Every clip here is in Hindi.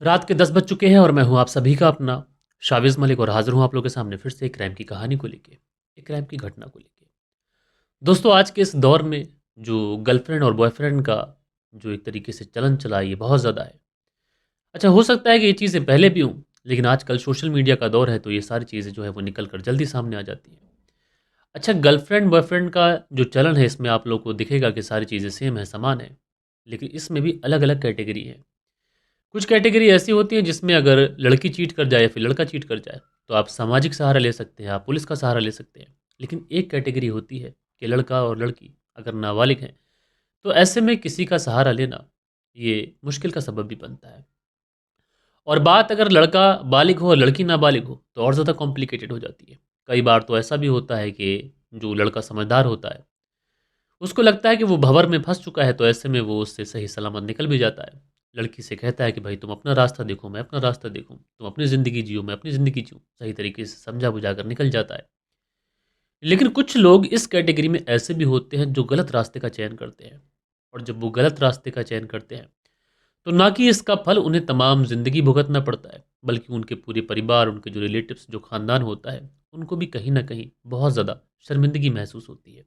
रात के 10 बज चुके हैं और मैं हूं आप सभी का अपना शाविज मलिक और हाजिर हूं आप लोगों के सामने फिर से एक क्राइम की कहानी को लेके, एक क्राइम की घटना को लेके। दोस्तों, आज के इस दौर में जो गर्लफ्रेंड और बॉयफ्रेंड का जो एक तरीके से चलन चला है, ये बहुत ज़्यादा है। अच्छा, हो सकता है कि ये चीज़ें पहले भी हों, लेकिन आजकल सोशल मीडिया का दौर है तो ये सारी चीज़ें जो है वो निकल कर जल्दी सामने आ जाती हैं। अच्छा, गर्लफ्रेंड बॉयफ्रेंड का जो चलन है, इसमें आप लोग को दिखेगा कि सारी चीज़ें सेम है, समान है, लेकिन इसमें भी अलग अलग कैटेगरी है। कुछ कैटेगरी ऐसी होती है जिसमें अगर लड़की चीट कर जाए या फिर लड़का चीट कर जाए तो आप सामाजिक सहारा ले सकते हैं, आप पुलिस का सहारा ले सकते हैं। लेकिन एक कैटेगरी होती है कि लड़का और लड़की अगर नाबालिग हैं तो ऐसे में किसी का सहारा लेना ये मुश्किल का सबब भी बनता है। और बात अगर लड़का बालिग हो और लड़की नाबालिग हो तो और ज़्यादा कॉम्प्लिकेटेड हो जाती है। कई बार तो ऐसा भी होता है कि जो लड़का समझदार होता है उसको लगता है कि वो भंवर में फंस चुका है, तो ऐसे में वो उससे सही सलामत निकल भी जाता है। लड़की से कहता है कि भाई तुम अपना रास्ता देखो, मैं अपना रास्ता देखूं, तुम अपनी ज़िंदगी जियो, मैं अपनी ज़िंदगी जीऊँ, सही तरीके से समझा बुझा कर निकल जाता है। लेकिन कुछ लोग इस कैटेगरी में ऐसे भी होते हैं जो गलत रास्ते का चयन करते हैं। और जब वो गलत रास्ते का चयन करते हैं तो ना कि इसका फल उन्हें तमाम ज़िंदगी भुगतना पड़ता है, बल्कि उनके पूरे परिवार, उनके जो रिलेटिव्स, जो ख़ानदान होता है, उनको भी कहीं ना कहीं बहुत ज़्यादा शर्मिंदगी महसूस होती है।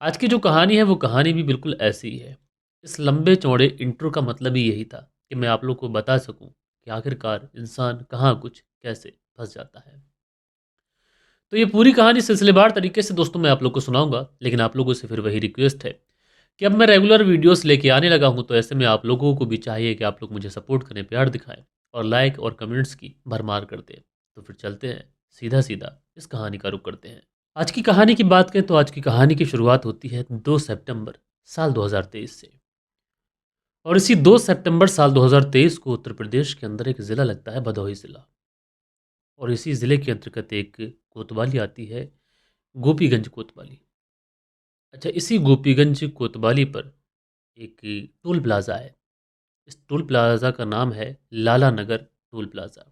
आज की जो कहानी है वो कहानी भी बिल्कुल ऐसी ही है। इस लंबे चौड़े इंट्रो का मतलब ही यही था कि मैं आप लोग को बता सकूं कि आखिरकार इंसान कहाँ कुछ कैसे फंस जाता है। तो ये पूरी कहानी सिलसिलेवार तरीके से दोस्तों मैं आप लोग को सुनाऊंगा, लेकिन आप लोगों से फिर वही रिक्वेस्ट है कि अब मैं रेगुलर वीडियोस लेके आने लगा हूं, तो ऐसे में आप लोगों को भी चाहिए कि आप लोग मुझे सपोर्ट करें, प्यार दिखाएं और लाइक और कमेंट्स की भरमार कर दें। तो फिर चलते हैं, सीधा सीधा इस कहानी का रुख करते हैं। आज की कहानी की बात करें तो आज की कहानी की शुरुआत होती है 2 सितंबर साल 2023 से। और इसी 2 सितंबर साल 2023 को उत्तर प्रदेश के अंदर एक ज़िला लगता है, भदोही ज़िला। और इसी ज़िले के अंतर्गत एक कोतवाली आती है, गोपीगंज कोतवाली। अच्छा, इसी गोपीगंज कोतवाली पर एक टोल प्लाज़ा है। इस टोल प्लाज़ा का नाम है लाला नगर टोल प्लाज़ा।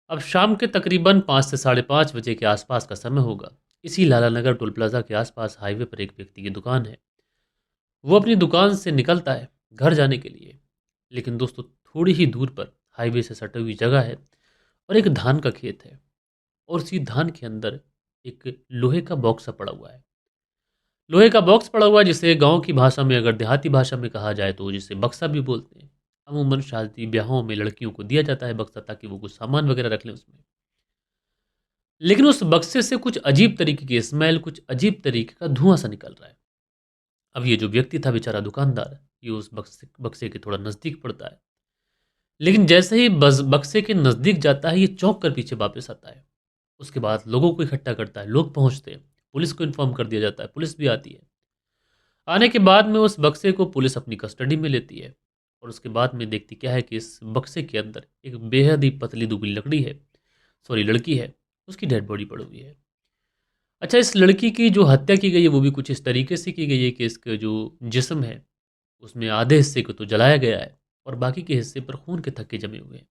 अब शाम के तकरीबन 5 से साढ़े 5 बजे के आसपास का समय होगा। इसी लाला नगर टोल प्लाज़ा के आसपास हाईवे पर एक व्यक्ति की दुकान है। वो अपनी दुकान से निकलता है घर जाने के लिए। लेकिन दोस्तों, थोड़ी ही दूर पर हाईवे से सटी हुई जगह है और एक धान का खेत है। और उसी धान के अंदर एक लोहे का बॉक्स सा पड़ा हुआ है। लोहे का बॉक्स पड़ा हुआ है जिसे गांव की भाषा में, अगर देहाती भाषा में कहा जाए तो जिसे बक्सा भी बोलते हैं। अमूमन शादी ब्याहों में लड़कियों को दिया जाता है बक्सा, ताकि वो कुछ सामान वगैरह रख लें उसमें। लेकिन उस बक्से से कुछ अजीब तरीके की स्मेल, कुछ अजीब तरीके का धुआं सा निकल रहा है। अब ये जो व्यक्ति था बेचारा दुकानदार, ये उस बक्से बक्से के थोड़ा नज़दीक पड़ता है। लेकिन जैसे ही बक्से के नज़दीक जाता है, ये चौंक कर पीछे वापस आता है। उसके बाद लोगों को इकट्ठा करता है, लोग पहुंचते हैं, पुलिस को इन्फॉर्म कर दिया जाता है, पुलिस भी आती है। आने के बाद में उस बक्से को पुलिस अपनी कस्टडी में लेती है। और उसके बाद में देखती क्या है कि इस बक्से के अंदर एक बेहद ही पतली दुबली लकड़ी है, सॉरी लड़की है, उसकी डेड बॉडी पड़ी हुई है। अच्छा, इस लड़की की जो हत्या की गई है वो भी कुछ इस तरीके से की गई है कि इसका जो जिस्म है उसमें आधे हिस्से को तो जलाया गया है और बाकी के हिस्से पर खून के थक्के जमे हुए हैं।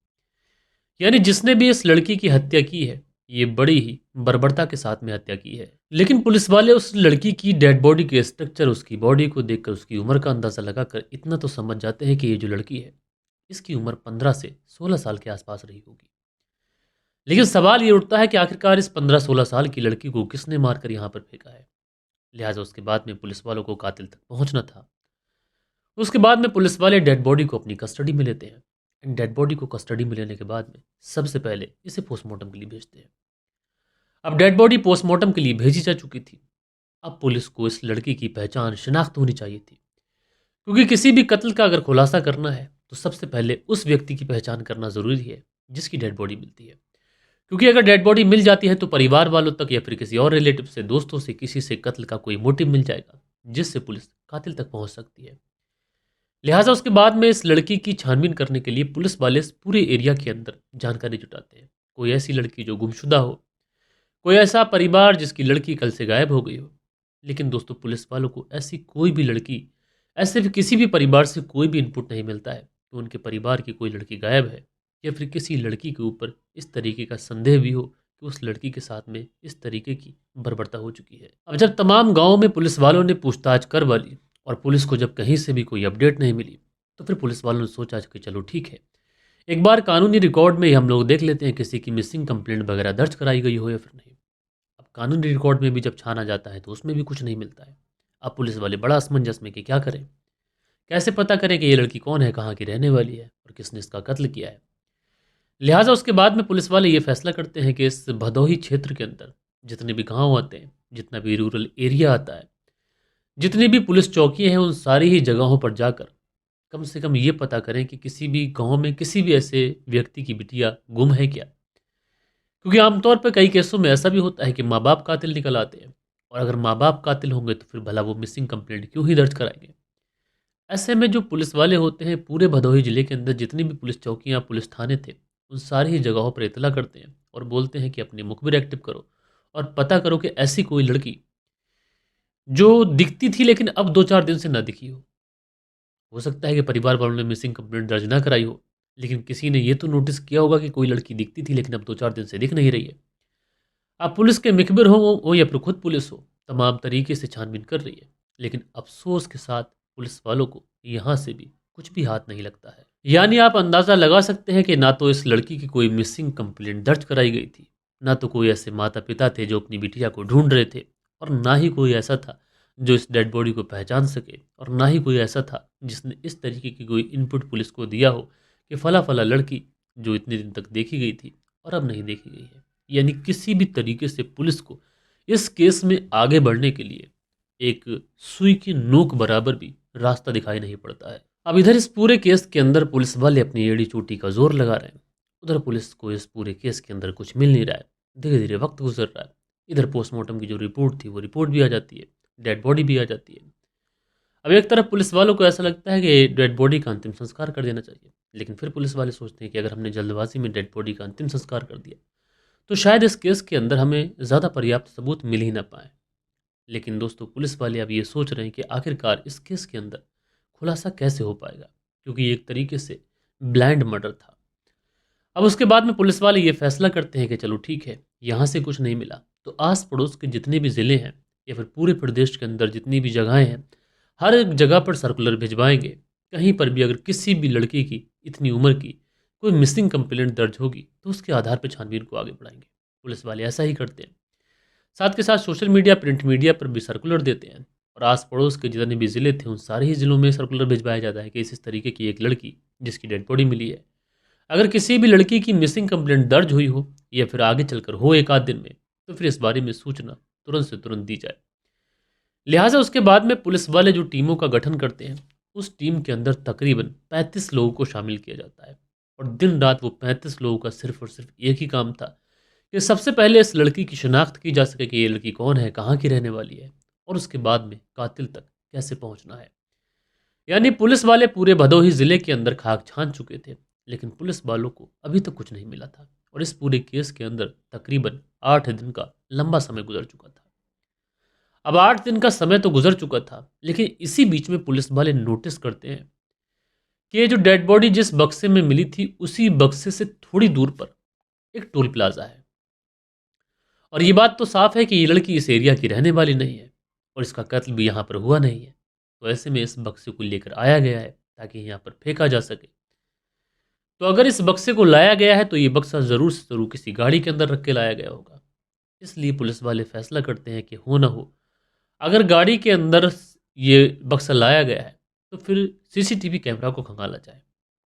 यानी जिसने भी इस लड़की की हत्या की है, ये बड़ी ही बर्बरता के साथ में हत्या की है। लेकिन पुलिस वाले उस लड़की की डेड बॉडी के स्ट्रक्चर, उसकी बॉडी को देखकर उसकी उम्र का अंदाज़ा लगाकर इतना तो समझ जाते हैं कि ये जो लड़की है इसकी उम्र 15 से 16 साल के आसपास रही होगी। लेकिन सवाल ये उठता है कि आखिरकार इस 15-16 साल की लड़की को किसने मारकर यहाँ पर फेंका है। लिहाजा उसके बाद में पुलिस वालों को कातिल तक पहुंचना था। उसके बाद में पुलिस वाले डेड बॉडी को अपनी कस्टडी में लेते हैं। इन डेड बॉडी को कस्टडी में लेने के बाद में सबसे पहले इसे पोस्टमार्टम के लिए भेजते हैं। अब डेड बॉडी पोस्टमार्टम के लिए भेजी जा चुकी थी। अब पुलिस को इस लड़की की पहचान, शिनाख्त होनी चाहिए थी, क्योंकि किसी भी कत्ल का अगर खुलासा करना है तो सबसे पहले उस व्यक्ति की पहचान करना ज़रूरी है जिसकी डेड बॉडी मिलती है। क्योंकि अगर डेड बॉडी मिल जाती है तो परिवार वालों तक या फिर किसी और रिलेटिव से, दोस्तों से, किसी से कत्ल का कोई मोटिव मिल जाएगा जिससे पुलिस कातिल तक पहुंच सकती है। लिहाजा उसके बाद में इस लड़की की छानबीन करने के लिए पुलिस वाले इस पूरे एरिया के अंदर जानकारी जुटाते हैं। कोई ऐसी लड़की जो गुमशुदा हो, कोई ऐसा परिवार जिसकी लड़की कल से गायब हो गई हो। लेकिन दोस्तों, पुलिस वालों को ऐसी कोई भी लड़की, ऐसे भी किसी भी परिवार से कोई भी इनपुट नहीं मिलता है कि उनके परिवार की कोई लड़की गायब है, या फिर किसी लड़की के ऊपर इस तरीके का संदेह भी हो कि उस लड़की के साथ में इस तरीके की बर्बरता हो चुकी है। अब जब तमाम गाँव में पुलिस वालों ने पूछताछ कर वाली और पुलिस को जब कहीं से भी कोई अपडेट नहीं मिली, तो फिर पुलिस वालों ने सोचा कि चलो ठीक है, एक बार कानूनी रिकॉर्ड में ही हम लोग देख लेते हैं किसी की मिसिंग कंप्लेंट वगैरह दर्ज कराई गई हो या फिर नहीं। अब कानूनी रिकॉर्ड में भी जब छाना जाता है तो उसमें भी कुछ नहीं मिलता है। अब पुलिस वाले बड़ा असमंजस में कि क्या करें, कैसे पता करें कि ये लड़की कौन है, कहाँ की रहने वाली है और किसने इसका कत्ल किया है। लिहाजा उसके बाद में पुलिस वाले ये फैसला करते हैं कि इस भदोही क्षेत्र के अंदर जितने भी गांव आते हैं, जितना भी रूरल एरिया आता है, जितनी भी पुलिस चौकियां हैं, उन सारी ही जगहों पर जाकर कम से कम ये पता करें कि किसी भी गांव में किसी भी ऐसे व्यक्ति की बिटिया गुम है क्या। क्योंकि आमतौर पर कई केसों में ऐसा भी होता है कि माँ बाप कातिल निकल आते हैं, और अगर माँ बाप कातिल होंगे तो फिर भला वो मिसिंग कंप्लेंट क्यों ही दर्ज कराएंगे। ऐसे में जो पुलिस वाले होते हैं पूरे भदोही जिले के अंदर जितनी भी पुलिस चौकियां पुलिस थाने थे, उन सारी ही जगहों पर इतला करते हैं और बोलते हैं कि अपने मुखबिर एक्टिव करो और पता करो कि ऐसी कोई लड़की जो दिखती थी लेकिन अब 2-4 दिन से ना दिखी हो सकता है कि परिवार वालों ने मिसिंग कंप्लेंट दर्ज ना कराई हो, लेकिन किसी ने ये तो नोटिस किया होगा कि कोई लड़की दिखती थी लेकिन अब 2-4 दिन से दिख नहीं रही है। अब पुलिस के मुखबिर हो या फिर खुद पुलिस हो, तमाम तरीके से छानबीन कर रही है, लेकिन अफसोस के साथ पुलिस वालों को यहाँ से भी कुछ भी हाथ नहीं लगता है। यानी आप अंदाज़ा लगा सकते हैं कि ना तो इस लड़की की कोई मिसिंग कंप्लेंट दर्ज कराई गई थी, ना तो कोई ऐसे माता पिता थे जो अपनी बिटिया को ढूंढ रहे थे, और ना ही कोई ऐसा था जो इस डेड बॉडी को पहचान सके, और ना ही कोई ऐसा था जिसने इस तरीके की कोई इनपुट पुलिस को दिया हो कि फला फला लड़की जो इतने दिन तक देखी गई थी और अब नहीं देखी गई है। यानी किसी भी तरीके से पुलिस को इस केस में आगे बढ़ने के लिए एक सुई की नोक बराबर भी रास्ता दिखाई नहीं पड़ता है। अब इधर इस पूरे केस के अंदर पुलिस वाले अपनी एड़ी चोटी का जोर लगा रहे हैं, उधर पुलिस को इस पूरे केस के अंदर कुछ मिल नहीं रहा है। धीरे धीरे वक्त गुजर रहा है, इधर पोस्टमार्टम की जो रिपोर्ट थी वो रिपोर्ट भी आ जाती है, डेड बॉडी भी आ जाती है। अब एक तरफ पुलिस वालों को ऐसा लगता है कि डेड बॉडी का अंतिम संस्कार कर देना चाहिए, लेकिन फिर पुलिस वाले सोचते हैं कि अगर हमने जल्दबाजी में डेड बॉडी का अंतिम संस्कार कर दिया तो शायद इस केस के अंदर हमें ज़्यादा पर्याप्त सबूत मिल ही ना पाए। लेकिन दोस्तों पुलिस वाले अब ये सोच रहे हैं कि आखिरकार इस केस के अंदर खुलासा कैसे हो पाएगा, क्योंकि ये एक तरीके से ब्लाइंड मर्डर था। अब उसके बाद में पुलिस वाले ये फैसला करते हैं कि चलो ठीक है, यहाँ से कुछ नहीं मिला तो आस पड़ोस के जितने भी ज़िले हैं या फिर पूरे प्रदेश के अंदर जितनी भी जगहें हैं, हर एक जगह पर सर्कुलर भिजवाएंगे। कहीं पर भी अगर किसी भी लड़की की इतनी उम्र की कोई मिसिंग कंप्लेंट दर्ज होगी तो उसके आधार पर छानबीन को आगे बढ़ाएंगे। पुलिस वाले ऐसा ही करते हैं। साथ के साथ सोशल मीडिया, प्रिंट मीडिया पर भी सर्कुलर देते हैं, और आस पड़ोस के जितने भी ज़िले थे उन सारे ही ज़िलों में सर्कुलर भिजवाया जाता है कि इस तरीके की एक लड़की जिसकी डेड बॉडी मिली है, अगर किसी भी लड़की की मिसिंग कंप्लेंट दर्ज हुई हो या फिर आगे चलकर हो एक आध दिन में, तो फिर इस बारे में सूचना तुरंत से तुरंत दी जाए। लिहाजा उसके बाद में पुलिस वाले जो टीमों का गठन करते हैं, उस टीम के अंदर तकरीबन 35 लोगों को शामिल किया जाता है, और दिन रात वो 35 लोगों का सिर्फ और सिर्फ एक ही काम था कि सबसे पहले इस लड़की की शिनाख्त की जा सके कि ये लड़की कौन है, कहाँ की रहने वाली है, और उसके बाद में कातिल तक कैसे पहुंचना है। यानी पुलिस वाले पूरे भदोही जिले के अंदर खाक छान चुके थे, लेकिन पुलिस वालों को अभी तक कुछ नहीं मिला था, और इस पूरे केस के अंदर तकरीबन 8 दिन का लंबा समय गुजर चुका था। अब 8 दिन का समय तो गुजर चुका था, लेकिन इसी बीच में पुलिस वाले नोटिस करते हैं कि ये जो डेड बॉडी जिस बक्से में मिली थी उसी बक्से से थोड़ी दूर पर एक टोल प्लाजा है, और ये बात तो साफ है कि ये लड़की इस एरिया की रहने वाली नहीं है और इसका कत्ल भी यहाँ पर हुआ नहीं है। तो ऐसे में इस बक्से को लेकर आया गया है ताकि यहाँ पर फेंका जा सके। तो अगर इस बक्से को लाया गया है तो ये बक्सा ज़रूर से ज़रूर किसी गाड़ी के अंदर रख के लाया गया होगा। इसलिए पुलिस वाले फैसला करते हैं कि हो ना हो, अगर गाड़ी के अंदर ये बक्सा लाया गया है तो फिर सीसीटीवी कैमरा को खंगाला जाए,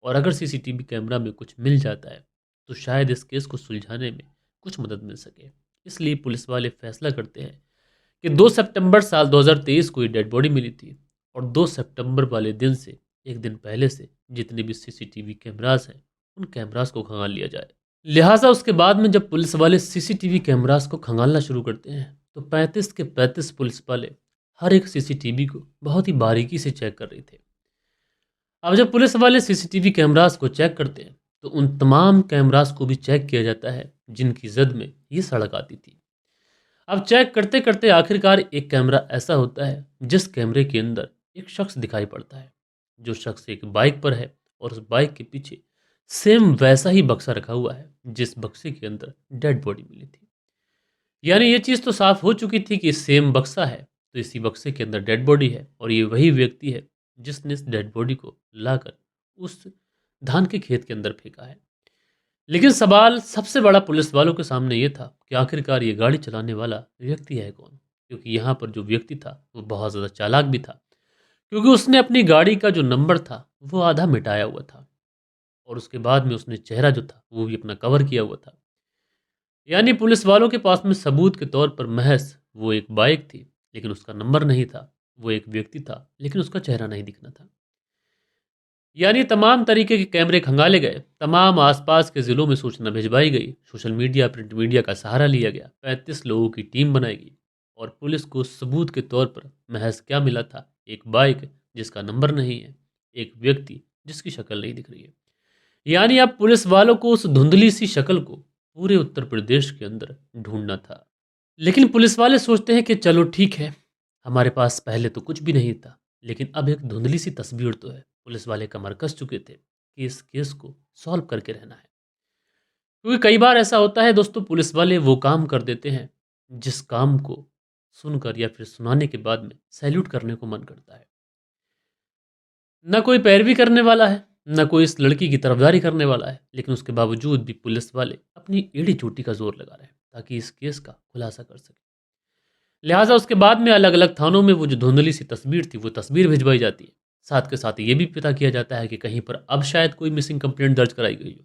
और अगर सीसीटीवी कैमरा में कुछ मिल जाता है तो शायद इस केस को सुलझाने में कुछ मदद मिल सके। इसलिए पुलिस वाले फैसला करते हैं कि 2 सितंबर साल 2023 को ये डेड बॉडी मिली थी, और 2 सितंबर वाले दिन से एक दिन पहले से जितने भी सीसीटीवी कैमरास हैं उन कैमरास को खंगाल लिया जाए। लिहाजा उसके बाद में जब पुलिस वाले सीसीटीवी कैमरास को खंगालना शुरू करते हैं तो 35 के 35 पुलिस वाले हर एक सीसीटीवी को बहुत ही बारीकी से चेक कर रहे थे। अब जब पुलिस वाले सीसीटीवी कैमरास को चेक करते हैं तो उन तमाम कैमरास को भी चेक किया जाता है जिनकी जद में ये सड़क आती थी। अब चेक करते करते आखिरकार एक कैमरा ऐसा होता है जिस कैमरे के अंदर एक शख्स दिखाई पड़ता है, जो शख्स एक बाइक पर है, और उस बाइक के पीछे सेम वैसा ही बक्सा रखा हुआ है जिस बक्से के अंदर डेड बॉडी मिली थी। यानी ये चीज़ तो साफ हो चुकी थी कि सेम बक्सा है तो इसी बक्से के अंदर डेड बॉडी है, और ये वही व्यक्ति है जिसने इस डेड बॉडी को लाकर उस धान के खेत के अंदर फेंका है। लेकिन सवाल सबसे बड़ा पुलिस वालों के सामने ये था कि आखिरकार ये गाड़ी चलाने वाला व्यक्ति है कौन? क्योंकि यहाँ पर जो व्यक्ति था वो बहुत ज़्यादा चालाक भी था, क्योंकि उसने अपनी गाड़ी का जो नंबर था वो आधा मिटाया हुआ था और उसके बाद में उसने चेहरा जो था वो भी अपना कवर किया हुआ था। यानी पुलिस वालों के पास में सबूत के तौर पर महज वो एक बाइक थी, लेकिन उसका नंबर नहीं था। वो एक व्यक्ति था, लेकिन उसका चेहरा नहीं दिखना था। यानी तमाम तरीके के कैमरे खंगाले गए, तमाम आसपास के ज़िलों में सूचना भिजवाई गई, सोशल मीडिया, प्रिंट मीडिया का सहारा लिया गया, 35 लोगों की टीम बनाई गई और पुलिस को सबूत के तौर पर महज क्या मिला था? एक बाइक जिसका नंबर नहीं है, एक व्यक्ति जिसकी शक्ल नहीं दिख रही है। यानी अब पुलिस वालों को उस धुंधली सी शक्ल को पूरे उत्तर प्रदेश के अंदर ढूंढना था। लेकिन पुलिस वाले सोचते हैं कि चलो ठीक है, हमारे पास पहले तो कुछ भी नहीं था, लेकिन अब एक धुंधली सी तस्वीर तो है। पुलिस वाले कमर कस चुके थे कि इस केस को सॉल्व करके रहना है। क्योंकि कई बार ऐसा होता है दोस्तों, पुलिस वाले वो काम कर देते हैं जिस काम को सुनकर या फिर सुनाने के बाद में सैल्यूट करने को मन करता है। ना कोई पैरवी करने वाला है, ना कोई इस लड़की की तरफदारी करने वाला है, लेकिन उसके बावजूद भी पुलिस वाले अपनी एड़ी चोटी का जोर लगा रहे हैं ताकि इस केस का खुलासा कर सके। लिहाजा उसके बाद में अलग अलग थानों में वो जो धुंधली सी तस्वीर थी वो तस्वीर भिजवाई जाती है। साथ के साथ ये भी पता किया जाता है कि कहीं पर अब शायद कोई मिसिंग कंप्लेंट दर्ज कराई गई हो।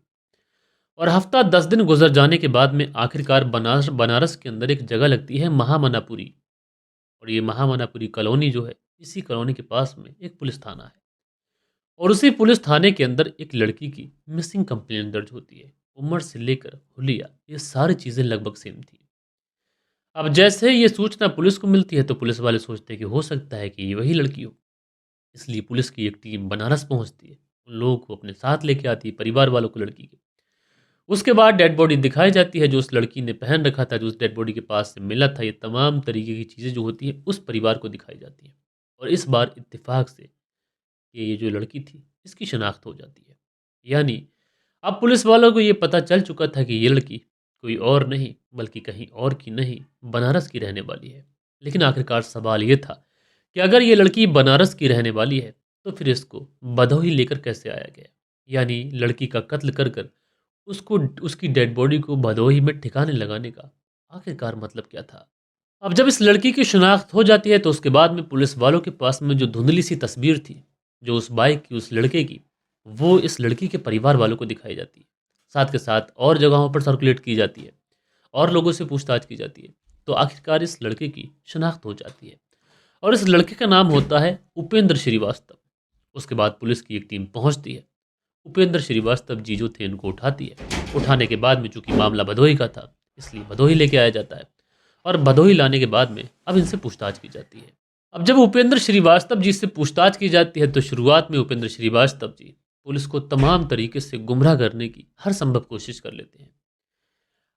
और हफ्ता 10 दिन गुजर जाने के बाद में आखिरकार बनारस बनारस के अंदर एक जगह लगती है महामनापुरी। और ये महामनापुरी कॉलोनी जो है, इसी कॉलोनी के पास में एक पुलिस थाना है और उसी पुलिस थाने के अंदर एक लड़की की मिसिंग कंप्लेंट दर्ज होती है। उम्र से लेकर हुलिया ये सारी चीज़ें लगभग सेम थी। अब जैसे ये सूचना पुलिस को मिलती है तो पुलिस वाले सोचते हैं कि हो सकता है कि ये वही लड़की हो। इसलिए पुलिस की एक टीम बनारस पहुंचती है, उन लोगों को अपने साथ लेके आती है, परिवार वालों को लड़की के। उसके बाद डेड बॉडी दिखाई जाती है जो उस लड़की ने पहन रखा था, जो उस डेड बॉडी के पास से मिला था। ये तमाम तरीके की चीज़ें जो होती हैं उस परिवार को दिखाई जाती हैं और इस बार इत्तेफाक से ये जो लड़की थी इसकी शनाख्त हो जाती है। यानी अब पुलिस वालों को ये पता चल चुका था कि ये लड़की कोई और नहीं बल्कि कहीं और की नहीं, बनारस की रहने वाली है। लेकिन आखिरकार सवाल ये था कि अगर ये लड़की बनारस की रहने वाली है तो फिर इसको भदोही लेकर कैसे आया गया? यानी लड़की का कत्ल कर कर उसको, उसकी डेड बॉडी को भदोही में ठिकाने लगाने का आखिरकार मतलब क्या था? अब जब इस लड़की की शिनाख्त हो जाती है तो उसके बाद में पुलिस वालों के पास में जो धुंधली सी तस्वीर थी, जो उस बाइक की, उस लड़के की, वो इस लड़की के परिवार वालों को दिखाई जाती है। साथ के साथ और जगहों पर सर्कुलेट की जाती है और लोगों से पूछताछ की जाती है। तो आखिरकार इस लड़के की शिनाख्त हो जाती है और इस लड़के का नाम होता है उपेंद्र श्रीवास्तव। उसके बाद पुलिस की एक टीम पहुंचती है। उपेंद्र श्रीवास्तव जी जो थे इनको उठाती है। उठाने के बाद में चूंकि मामला भदोही का था इसलिए भदोही लेके आया जाता है और भदोही लाने के बाद में अब इनसे पूछताछ की जाती है। अब जब उपेंद्र श्रीवास्तव जी से पूछताछ की जाती है तो शुरुआत में उपेंद्र श्रीवास्तव जी पुलिस को तमाम तरीके से गुमराह करने की हर संभव कोशिश कर लेते हैं।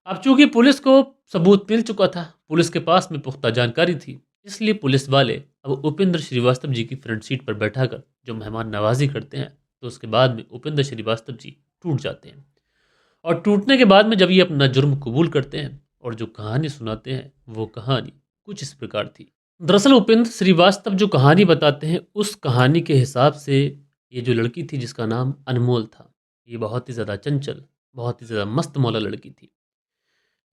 अब चूंकि पुलिस को सबूत मिल चुका था, पुलिस के पास में पुख्ता जानकारी थी, इसलिए पुलिस वाले अब उपेंद्र श्रीवास्तव जी की फ्रंट सीट पर बैठाकर जो मेहमान नवाजी करते हैं, तो उसके बाद में उपेंद्र श्रीवास्तव जी टूट जाते हैं। और टूटने के बाद में जब ये अपना जुर्म कबूल करते हैं और जो कहानी सुनाते हैं वो कहानी कुछ इस प्रकार थी। दरअसल उपेंद्र श्रीवास्तव जो कहानी बताते हैं उस कहानी के हिसाब से ये जो लड़की थी जिसका नाम अनमोल था, ये बहुत ही ज़्यादा चंचल, बहुत ही ज़्यादा मस्त मौला लड़की थी।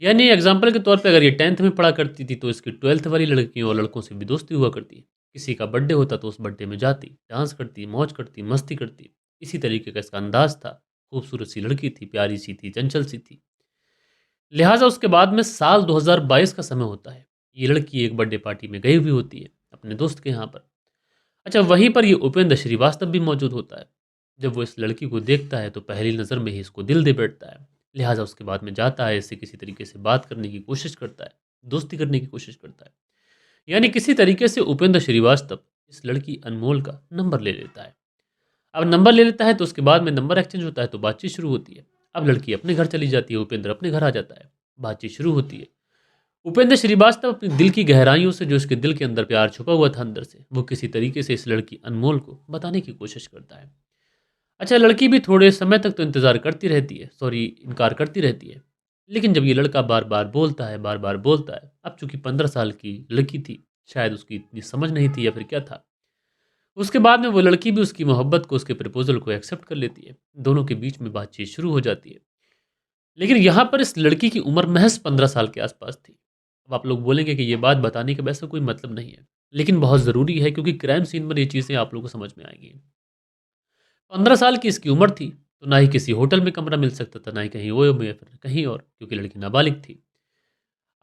यानी एग्जाम्पल के तौर पे अगर ये 10th में पढ़ा करती थी तो इसकी 12th वाली लड़कियों और लड़कों से भी दोस्ती हुआ करती। किसी का बर्थडे होता तो उस बर्थडे में जाती, डांस करती, मौज करती, मस्ती करती। इसी तरीके का इसका अंदाज था। खूबसूरत सी लड़की थी, प्यारी सी थी, चंचल सी थी। लिहाजा उसके बाद में साल 2022 का समय होता है। ये लड़की एक बर्थडे पार्टी में गई हुई होती है अपने दोस्त के यहाँ पर। अच्छा, वहीं पर ये उपेंद्र श्रीवास्तव भी मौजूद होता है। जब वो इस लड़की को देखता है तो पहली नज़र में ही इसको दिल दे बैठता है। लिहाजा उसके बाद में जाता है, इससे किसी तरीके से बात करने की कोशिश करता है, दोस्ती करने की कोशिश करता है। यानी किसी तरीके से उपेंद्र श्रीवास्तव इस लड़की अनमोल का नंबर ले लेता है। अब नंबर ले लेता है तो उसके बाद में नंबर एक्सचेंज होता है तो बातचीत शुरू होती है। अब लड़की अपने घर चली जाती है, उपेंद्र अपने घर आ जाता है, बातचीत शुरू होती है। उपेंद्र श्रीवास्तव अपनी दिल की गहराइयों से, जो उसके दिल के अंदर प्यार छुपा हुआ था अंदर से, वो किसी तरीके से इस लड़की अनमोल को बताने की कोशिश करता है। अच्छा, लड़की भी थोड़े समय तक तो इंतज़ार करती रहती है, सॉरी इनकार करती रहती है। लेकिन जब ये लड़का बार बार बोलता है, बार बार बोलता है, अब चूंकि 15 साल की लड़की थी, शायद उसकी इतनी समझ नहीं थी या फिर क्या था, उसके बाद में वो लड़की भी उसकी मोहब्बत को, उसके प्रपोज़ल को एक्सेप्ट कर लेती है। दोनों के बीच में बातचीत शुरू हो जाती है। लेकिन यहाँ पर इस लड़की की उम्र महज़ 15 साल के आसपास थी। अब आप लोग बोलेंगे कि ये बात बताने का वैसे कोई मतलब नहीं है, लेकिन बहुत ज़रूरी है क्योंकि क्राइम सीन पर ये चीज़ें आप लोगों को समझ में आएँगी। 15 साल की इसकी उम्र थी, तो ना ही किसी होटल में कमरा मिल सकता था, ना ही कहीं ओयो में या फिर कहीं और, क्योंकि लड़की नाबालिग थी।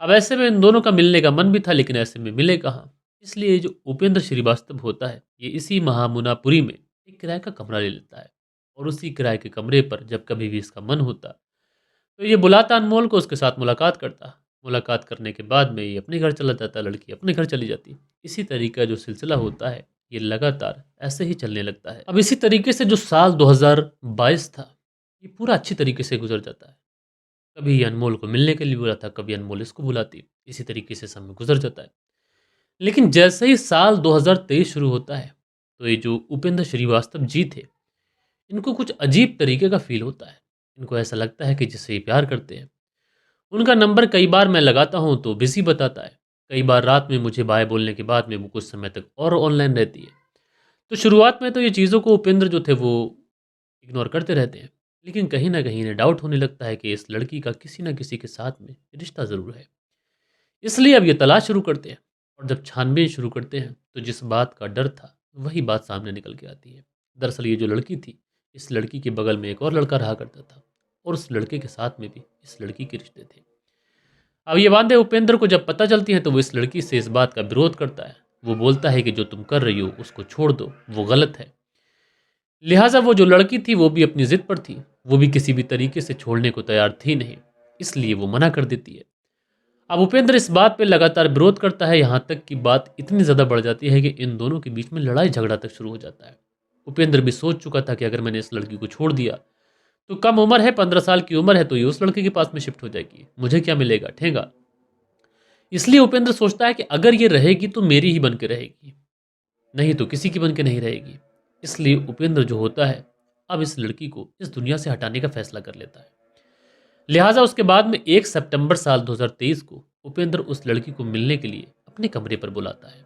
अब ऐसे में इन दोनों का मिलने का मन भी था, लेकिन ऐसे में मिले कहाँ? इसलिए जो उपेंद्र श्रीवास्तव होता है, ये इसी महामुनापुरी में एक किराए का कमरा ले लेता है और उसी किराए के कमरे पर जब कभी भी इसका मन होता, तो ये बुलाता अनमोल को, उसके साथ मुलाकात करता। मुलाकात करने के बाद में ये अपने घर चला जाता, लड़की अपने घर चली जाती। इसी तरीके का जो सिलसिला होता है, ये लगातार ऐसे ही चलने लगता है। अब इसी तरीके से जो साल 2022 था, ये पूरा अच्छी तरीके से गुज़र जाता है। कभी ये अनमोल को मिलने के लिए बुलाता, कभी अनमोल इसको बुलाती। इसी तरीके से समय गुज़र जाता है। लेकिन जैसे ही साल 2023 शुरू होता है, तो ये जो उपेंद्र श्रीवास्तव जी थे, इनको कुछ अजीब तरीके का फ़ील होता है। इनको ऐसा लगता है कि जिससे ये प्यार करते हैं, उनका नंबर कई बार मैं लगाता हूँ तो बिज़ी बताता है। कई बार रात में मुझे बाय बोलने के बाद में वो कुछ समय तक और ऑनलाइन रहती है। तो शुरुआत में तो ये चीज़ों को उपेंद्र जो थे वो इग्नोर करते रहते हैं। लेकिन कहीं न कहीं इन्हें डाउट होने लगता है कि इस लड़की का किसी न किसी के साथ में रिश्ता ज़रूर है। इसलिए अब ये तलाश शुरू करते हैं और जब छानबीन शुरू करते हैं, तो जिस बात का डर था, वही बात सामने निकल के आती है। दरअसल ये जो लड़की थी, इस लड़की के बगल में एक और लड़का रहा करता था और उस लड़के के साथ में भी इस लड़की के रिश्ते थे। अब ये बातें उपेंद्र को जब पता चलती हैं, तो वो इस लड़की से इस बात का विरोध करता है। वो बोलता है कि जो तुम कर रही हो उसको छोड़ दो, वो गलत है। लिहाजा वो जो लड़की थी वो भी अपनी ज़िद पर थी। वो भी किसी भी तरीके से छोड़ने को तैयार थी नहीं, इसलिए वो मना कर देती है। अब उपेंद्र इस बात पे लगातार विरोध करता है, यहाँ तक कि बात इतनी ज़्यादा बढ़ जाती है कि इन दोनों के बीच में लड़ाई झगड़ा तक शुरू हो जाता है। उपेंद्र भी सोच चुका था कि अगर मैंने इस लड़की को छोड़ दिया, तो कम उम्र है, 15 साल की उम्र है, तो ये उस लड़के के पास में शिफ्ट हो जाएगी, मुझे क्या मिलेगा, ठेंगा। इसलिए उपेंद्र सोचता है कि अगर ये रहेगी तो मेरी ही बन के रहेगी, नहीं तो किसी की बन के नहीं रहेगी। इसलिए उपेंद्र जो होता है, अब इस लड़की को इस दुनिया से हटाने का फैसला कर लेता है। लिहाजा उसके बाद में 1 सितंबर साल 2023 को उपेंद्र उस लड़की को मिलने के लिए अपने कमरे पर बुलाता है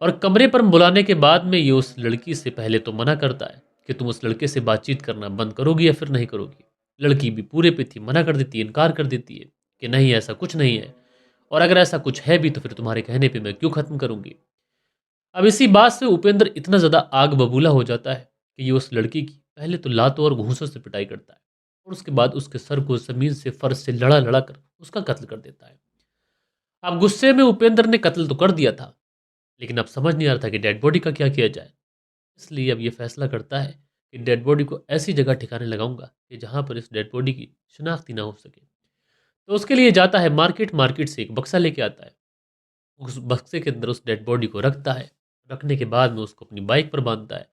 और कमरे पर बुलाने के बाद में ये उस लड़की से पहले तो मना करता है कि तुम उस लड़के से बातचीत करना बंद करोगी या फिर नहीं करोगी। लड़की भी पूरे पे थी, मना कर देती है, इनकार कर देती है कि नहीं, ऐसा कुछ नहीं है, और अगर ऐसा कुछ है भी तो फिर तुम्हारे कहने पे मैं क्यों ख़त्म करूंगी। अब इसी बात से उपेंद्र इतना ज़्यादा आग बबूला हो जाता है कि ये उस लड़की की पहले तो लातों और घूंसों से पिटाई करता है और उसके बाद उसके सर को ज़मीन से फर्श से लड़ा लड़ा कर उसका कत्ल कर देता है। अब गुस्से में उपेंद्र ने कत्ल तो कर दिया था, लेकिन अब समझ नहीं आ रहा था कि डेड बॉडी का क्या किया जाए। इसलिए अब ये फैसला करता है कि डेड बॉडी को ऐसी जगह ठिकाने लगाऊंगा कि जहाँ पर इस डेड बॉडी की शिनाख्त ही ना हो सके। तो उसके लिए जाता है मार्केट, मार्केट से एक बक्सा लेके आता है। उस बक्से के अंदर उस डेड बॉडी को रखता है। रखने के बाद में उसको अपनी बाइक पर बांधता है।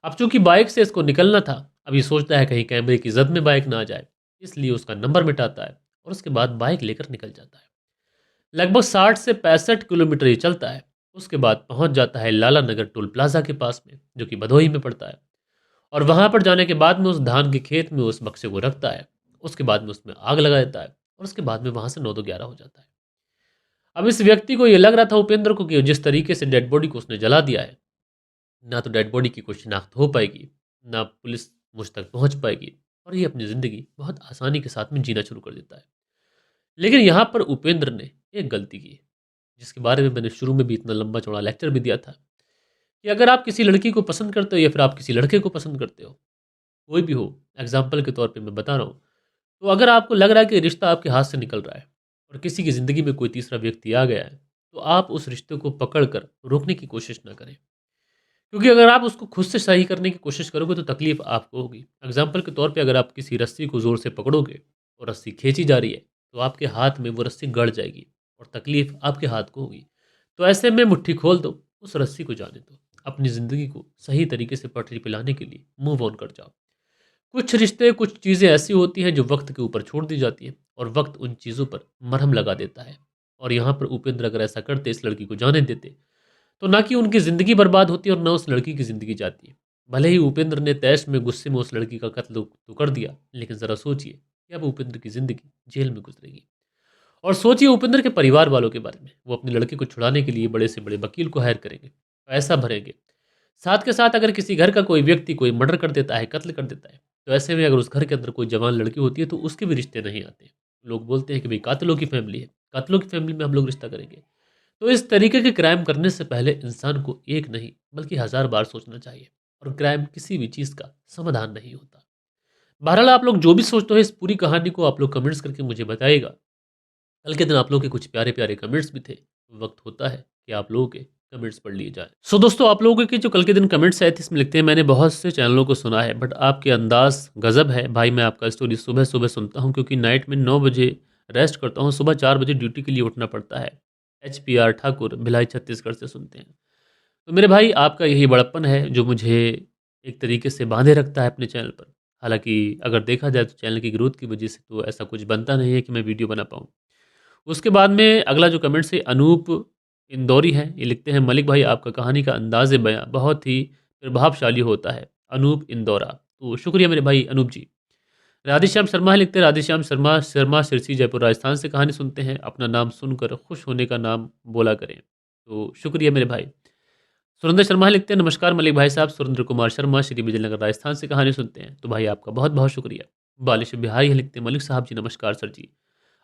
अब चूंकि बाइक से इसको निकलना था, अब ये सोचता है कहीं कैमरे की जद में बाइक ना आ जाए, इसलिए उसका नंबर मिटाता है और उसके बाद बाइक लेकर निकल जाता है। लगभग 60 से 65 किलोमीटर ये चलता है। उसके बाद पहुंच जाता है लाला नगर टोल प्लाजा के पास में, जो कि भदोही में पड़ता है। और वहां पर जाने के बाद में उस धान के खेत में उस बक्से को रखता है। उसके बाद में उसमें आग लगा देता है और उसके बाद में वहां से 9 दो 11 हो जाता है। अब इस व्यक्ति को ये लग रहा था उपेंद्र को कि जिस तरीके से डेड बॉडी को उसने जला दिया है, ना तो डेड बॉडी की कोई शिनाख्त हो पाएगी, ना पुलिस मुझ तक पहुंच पाएगी, और ये अपनी ज़िंदगी बहुत आसानी के साथ में जीना शुरू कर देता है। लेकिन यहाँ पर उपेंद्र ने एक गलती की, जिसके बारे में मैंने शुरू में भी इतना लंबा चौड़ा लेक्चर भी दिया था कि अगर आप किसी लड़की को पसंद करते हो या फिर आप किसी लड़के को पसंद करते हो, कोई भी हो, एग्जाम्पल के तौर पे मैं बता रहा हूँ, तो अगर आपको लग रहा है कि रिश्ता आपके हाथ से निकल रहा है और किसी की ज़िंदगी में कोई तीसरा व्यक्ति आ गया है, तो आप उस रिश्ते को पकड़ कर रोकने की कोशिश ना करें। क्योंकि अगर आप उसको खुद से सही करने की कोशिश करोगे तो तकलीफ आपको होगी। एग्जाम्पल के तौर पे अगर आप किसी रस्सी को ज़ोर से पकड़ोगे और रस्सी खींची जा रही है, तो आपके हाथ में वो रस्सी गड़ जाएगी और तकलीफ आपके हाथ को होगी। तो ऐसे में मुट्ठी खोल दो, उस रस्सी को जाने दो, अपनी ज़िंदगी को सही तरीके से पटरी पे लाने के लिए मूव ऑन कर जाओ। कुछ रिश्ते, कुछ चीज़ें ऐसी होती हैं जो वक्त के ऊपर छोड़ दी जाती हैं और वक्त उन चीज़ों पर मरहम लगा देता है। और यहाँ पर उपेंद्र अगर ऐसा करते, इस लड़की को जाने देते, तो ना कि उनकी ज़िंदगी बर्बाद होती और ना उस लड़की की ज़िंदगी जाती है। भले ही उपेंद्र ने तैश में गुस्से में उस लड़की का कत्ल तो कर दिया, लेकिन ज़रा सोचिए कि अब उपेंद्र की ज़िंदगी जेल में गुजरेगी। और सोचिए उपेंद्र के परिवार वालों के बारे में। वो अपने लड़के को छुड़ाने के लिए बड़े से बड़े वकील को हायर करेंगे, पैसा भरेंगे, साथ के साथ अगर किसी घर का कोई व्यक्ति कोई मर्डर कर देता है, कत्ल कर देता है, तो ऐसे में अगर उस घर के अंदर कोई जवान लड़की होती है तो उसके भी रिश्ते नहीं आते। लोग बोलते हैं कि भाई कातिलों की फैमिली है, कातिलों की फैमिली में हम लोग रिश्ता करेंगे। तो इस तरीके के क्राइम करने से पहले इंसान को एक नहीं बल्कि 1000 बार सोचना चाहिए, और क्राइम किसी भी चीज़ का समाधान नहीं होता। बहरहाल आप लोग जो भी सोचते हो इस पूरी कहानी को आप लोग कमेंट्स करके मुझे बताइएगा। कल के दिन आप लोगों के कुछ प्यारे-प्यारे कमेंट्स भी थे। वक़्त होता है कि आप लोगों के कमेंट्स पढ़ लिए जाएँ। सो दोस्तों, आप लोगों के जो कल के दिन कमेंट्स आए थे इसमें लिखते हैं, मैंने बहुत से चैनलों को सुना है बट आपके अंदाज़ गज़ब है। भाई मैं आपका स्टोरी सुबह-सुबह सुनता हूँ क्योंकि नाइट में 9 बजे रेस्ट करता हूँ, सुबह 4 बजे ड्यूटी के लिए उठना पड़ता है। एचपीआर ठाकुर, भिलाई छत्तीसगढ़ से सुनते हैं। तो मेरे भाई आपका यही बड़प्पन है जो मुझे एक तरीके से बाँधे रखता है अपने चैनल पर। हालाँकि अगर देखा जाए तो चैनल की ग्रोथ की वजह से तो ऐसा कुछ बनता नहीं है कि मैं वीडियो बना पाऊँ। उसके बाद में अगला जो कमेंट्स है अनूप इंदौरी हैं, ये लिखते हैं, मलिक भाई आपका कहानी का अंदाज़ बयाँ बहुत ही प्रभावशाली होता है। अनूप इंदौरा, तो शुक्रिया मेरे भाई अनूप जी। राधेश्याम शर्मा है, लिखते हैं, राधेश्याम शर्मा शर्मा सिरसी जयपुर राजस्थान से कहानी सुनते हैं, अपना नाम सुनकर खुश होने का नाम बोला करें। तो शुक्रिया मेरे भाई। सुरेंद्र शर्मा लिखते हैं, नमस्कार मलिक भाई साहब, सुरेंद्र कुमार शर्मा श्री विजयनगर राजस्थान से कहानी सुनते हैं। तो भाई आपका बहुत बहुत शुक्रिया। बालिश बिहारी है, लिखते हैं, मलिक साहब जी नमस्कार सर जी,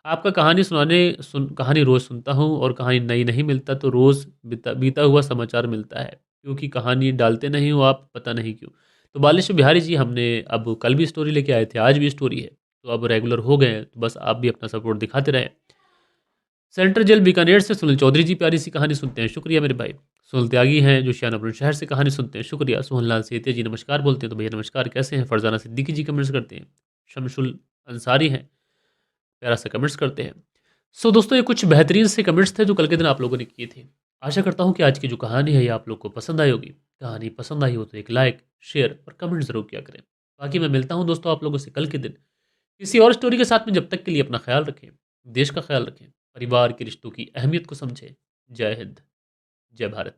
आपका कहानी रोज़ सुनता हूँ और कहानी नई नहीं मिलता तो रोज़ बीता बीता हुआ समाचार मिलता है, क्योंकि कहानी डालते नहीं हो आप, पता नहीं क्यों। तो बालिश बिहारी जी, हमने अब कल भी स्टोरी लेके आए थे, आज भी स्टोरी है, तो अब रेगुलर हो गए हैं, तो बस आप भी अपना सपोर्ट दिखाते रहें। सेंट्रल जेल बीकानेर से सुनील चौधरी जी प्यारी सी कहानी सुनते हैं, शुक्रिया मेरे भाई। सुनील त्यागी हैं जो श्यानापुर शहर से कहानी सुनते हैं, शुक्रिया। सोहनलाल सेतिया जी नमस्कार बोलते हैं, तो भैया नमस्कार, कैसे हैं। फरजाना सिद्दीकी जी कमेंट्स करते हैं। शमशुल अंसारी हैं, प्यारा सा कमेंट्स करते हैं। सो दोस्तों, ये कुछ बेहतरीन से कमेंट्स थे जो कल के दिन आप लोगों ने किए थे। आशा करता हूँ कि आज की जो कहानी है ये आप लोग को पसंद आई होगी। कहानी पसंद आई हो तो एक लाइक, शेयर और कमेंट ज़रूर किया करें। बाकी मैं मिलता हूँ दोस्तों आप लोगों से कल के दिन किसी और स्टोरी के साथ में। जब तक के लिए अपना ख्याल रखें, देश का ख्याल रखें, परिवार के रिश्तों की अहमियत को समझें। जय हिंद, जय भारत।